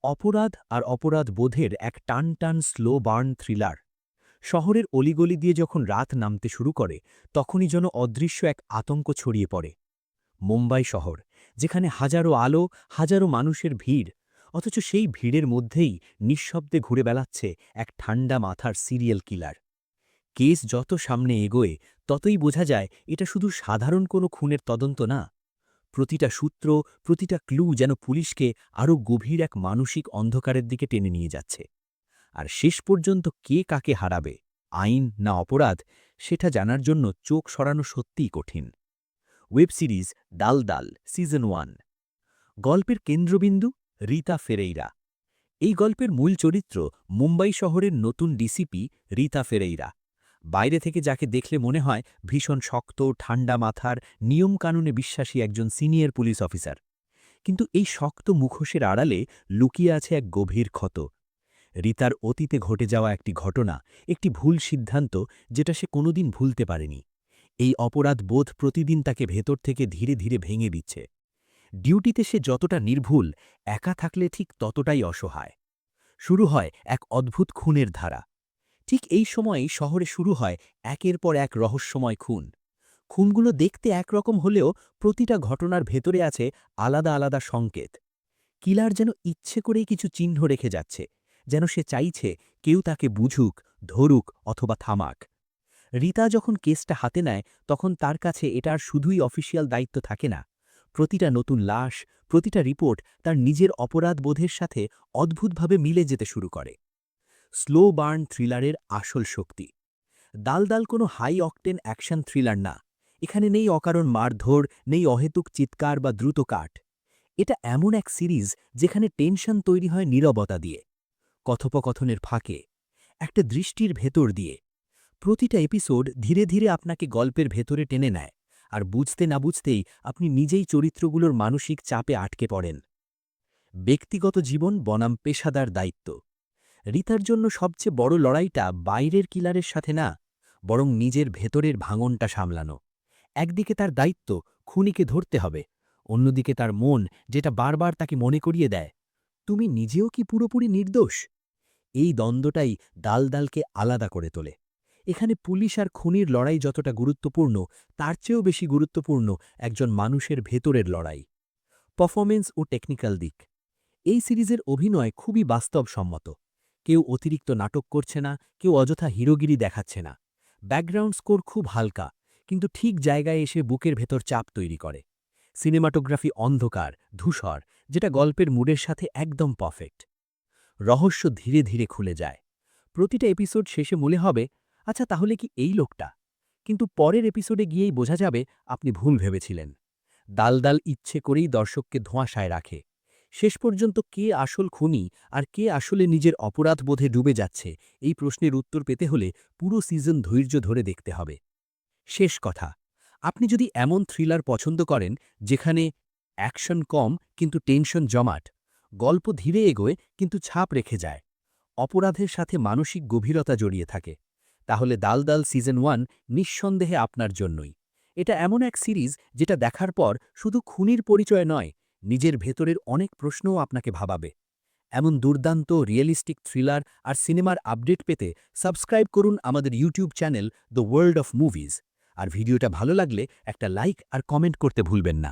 অপরাধ আর অপরাধ বোধের এক টান টান স্লো বার্ন থ্রিলার। শহরের অলিগলি দিয়ে যখন রাত নামতে শুরু করে তখনই যেন অদৃশ্য এক আতঙ্ক ছড়িয়ে পড়ে। মুম্বাই শহর, যেখানে হাজারো আলো, হাজারো মানুষের ভিড়, অথচ সেই ভিড়ের মধ্যেই নিঃশব্দে ঘুরে বেড়াচ্ছে এক ঠান্ডা মাথার সিরিয়াল কিলার। কেস যত সামনে এগোয় ততই বোঝা যায় এটা শুধু সাধারণ কোনো খুনের তদন্ত না। প্রতিটা সূত্র, প্রতিটা ক্লু যেন পুলিশকে আরও গভীর এক মানসিক অন্ধকারের দিকে টেনে নিয়ে যাচ্ছে। আর শেষ পর্যন্ত কে কাকে হারাবে, আইন না অপরাধ, সেটা জানার জন্য চোখ সরানো সত্যিই কঠিন। ওয়েব সিরিজ ডাল ডাল সিজন 1। গল্পের কেন্দ্রবিন্দু রীতা ফেরেইরা। এই গল্পের মূল চরিত্র মুম্বাই শহরের নতুন ডিসিপি রীতা ফেরেইরা। বাইরে থেকে যাকে দেখলে মনে হয় ভীষণ শক্ত, ঠান্ডা মাথার, নিয়মকানুনে বিশ্বাসী একজন সিনিয়র পুলিশ অফিসার। কিন্তু এই শক্ত মুখোশের আড়ালে লুকিয়ে আছে এক গভীর ক্ষত। রীতার অতীতে ঘটে যাওয়া একটি ঘটনা, একটি ভুল সিদ্ধান্ত, যেটা সে কোনোদিন ভুলতে পারেনি। এই অপরাধ বোধ প্রতিদিন তাকে ভেতর থেকে ধীরে ধীরে ভেঙে দিচ্ছে। ডিউটিতে সে যতটা নির্ভুল, একা থাকলে ঠিক ততটাই অসহায়। শুরু হয় এক অদ্ভুত খুনের ধারা। ঠিক এই সময়েই শহরে শুরু হয় একের পর এক রহস্যময় খুন। খুনগুলো দেখতে একরকম হলেও প্রতিটা ঘটনার ভেতরে আছে আলাদা আলাদা সংকেত। কিলার যেন ইচ্ছে করেই কিছু চিহ্ন রেখে যাচ্ছে, যেন সে চাইছে কেউ তাকে বুঝুক, ধরুক অথবা থামাক। রীতা যখন কেসটা হাতে নেয় তখন তার কাছে এটা আর শুধুই অফিসিয়াল দায়িত্ব থাকে না। প্রতিটা নতুন লাশ, প্রতিটা রিপোর্ট তার নিজের অপরাধ বোধের সাথে অদ্ভুতভাবে মিলে যেতে শুরু করে। স্লো বার্ন থ্রিলারের আসল শক্তি। দাল কোনো হাই অকটেন অ্যাকশন থ্রিলার না। এখানে নেই অকারণ মারধর, নেই অহেতুক চিৎকার বা দ্রুত কাট। এটা এমন এক সিরিজ যেখানে টেনশন তৈরি হয় নীরবতা দিয়ে, কথোপকথনের ফাঁকে, একটা দৃষ্টির ভেতর দিয়ে। প্রতিটা এপিসোড ধীরে ধীরে আপনাকে গল্পের ভেতরে টেনে নেয়, আর বুঝতে না বুঝতেই আপনি নিজেই চরিত্রগুলোর মানসিক চাপে আটকে পড়েন। ব্যক্তিগত জীবন বনাম পেশাদার দায়িত্ব। রীতার জন্য সবচেয়ে বড় লড়াইটা বাইরের কিলারের সাথে না, বরং নিজের ভেতরের ভাঙনটা সামলানো। একদিকে তার দায়িত্ব, খুনিকে ধরতে হবে, অন্যদিকে তার মন, যেটা বারবার তাকে মনে করিয়ে দেয়, তুমি নিজেও কি পুরোপুরি নির্দোষ? এই দ্বন্দ্বটাই ডালকে আলাদা করে তোলে। এখানে পুলিশ আর খুনির লড়াই যতটা গুরুত্বপূর্ণ, তার চেয়েও বেশি গুরুত্বপূর্ণ একজন মানুষের ভেতরের লড়াই। পারফরমেন্স ও টেকনিক্যাল দিক। এই সিরিজের অভিনয় খুবই বাস্তবসম্মত। কেউ অতিরিক্ত নাটক করছে না, কেউ অযথা হিরোগিরি দেখাচ্ছে না। ব্যাকগ্রাউন্ড স্কোর খুব হালকা, কিন্তু ঠিক জায়গায় এসে বুকের ভেতর চাপ তৈরি করে। সিনেমাটোগ্রাফি অন্ধকার, ধূসর, যেটা গল্পের মুডের সাথে একদম পারফেক্ট। রহস্য ধীরে ধীরে খুলে যায়। প্রতিটা এপিসোড শেষে মনে হবে, আচ্ছা তাহলে কি এই লোকটা? কিন্তু পরের এপিসোডে গিয়েই বোঝা যাবে আপনি ভুল ভেবেছিলেন। দাল ইচ্ছে করেই দর্শককে ধোঁয়াশায় রাখে। শেষ পর্যন্ত কে আসল খুনি আর কে আসলে নিজের অপরাধবোধে ডুবে যাচ্ছে, এই প্রশ্নের উত্তর পেতে হলে পুরো সিজন ধৈর্য ধরে দেখতে হবে। শেষ কথা, আপনি যদি এমন থ্রিলার পছন্দ করেন যেখানে অ্যাকশন কম কিন্তু টেনশন জমাট, গল্প ধীরে এগোয় কিন্তু ছাপ রেখে যায়, অপরাধের সাথে মানসিক গভীরতা জড়িয়ে থাকে, তাহলে দাল সিজন 1 নিঃসন্দেহে আপনার জন্যই। এটা এমন এক সিরিজ যেটা দেখার পর শুধু খুনির পরিচয় নয়, নিজের ভেতরের অনেক প্রশ্নও আপনাকে ভাবাবে। এমন দুর্দান্ত রিয়েলিস্টিক থ্রিলার আর সিনেমার আপডেট পেতে সাবস্ক্রাইব করুন আমাদের YouTube channel the world of movies. আর ভিডিওটা ভালো লাগলে একটা লাইক আর কমেন্ট করতে ভুলবেন না।